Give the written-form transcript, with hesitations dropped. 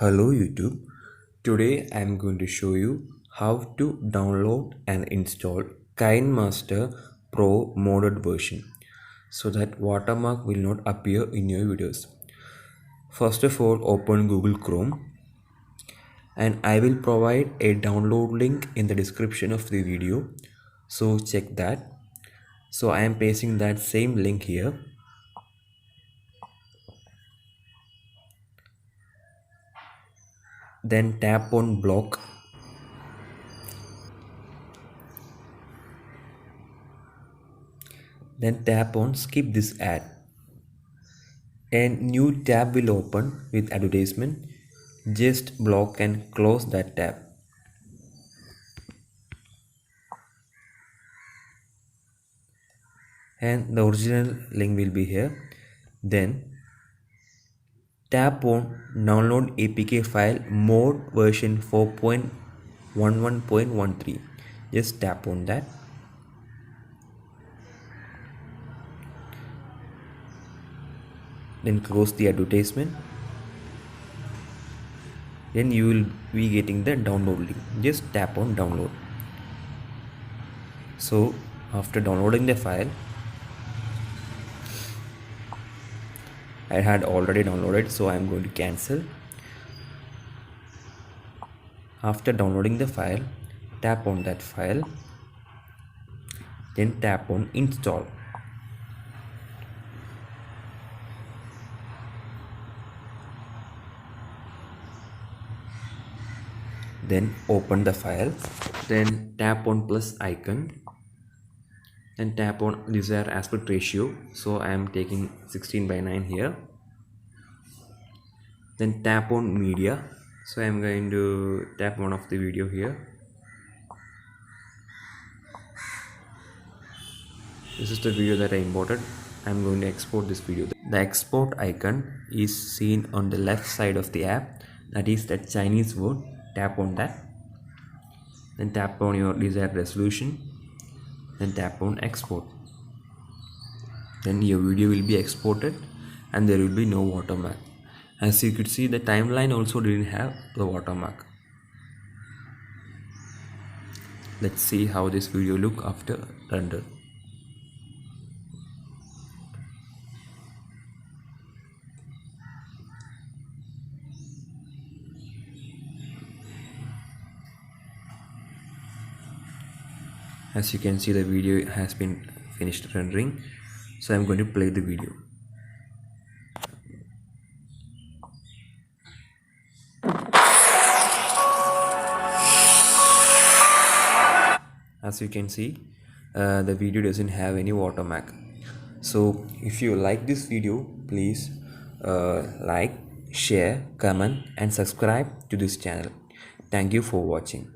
Hello YouTube. Today I am going to show you how to download and install Kinemaster Pro modded version so that watermark will not appear in your videos. First of all, open Google Chrome and I will provide a download link in the description of the video, so check that. So I am pasting that same link here. Then tap on block. Then tap on skip this ad. A new tab will open with advertisement. Just block and close that tab. And the original link will be here. Then tap on download APK file mod version 4.11.13. Just tap on that. Then close the advertisement. Then you will be getting the download link. Just tap on download. So after downloading the file, I had already downloaded, so I am going to cancel. After downloading the file, tap on that file, then tap on install. Then open the file, then tap on plus icon and tap on desired aspect ratio. So I am taking 16:9 here. Then tap on media. So I am going to tap one of the video here. This is the video that I imported. I am going to export this video. The export icon is seen on the left side of the app. That is that Chinese word. Tap on that. Then tap on your desired resolution. Then tap on export. Then your video will be exported and there will be no watermark. As you could see, the timeline also didn't have the watermark. Let's see how this video look after render. As you can see, the video has been finished rendering. So I'm going to play the video. As you can see, the video doesn't have any watermark. So if you like this video, please like, share, comment and subscribe to this channel. Thank you for watching.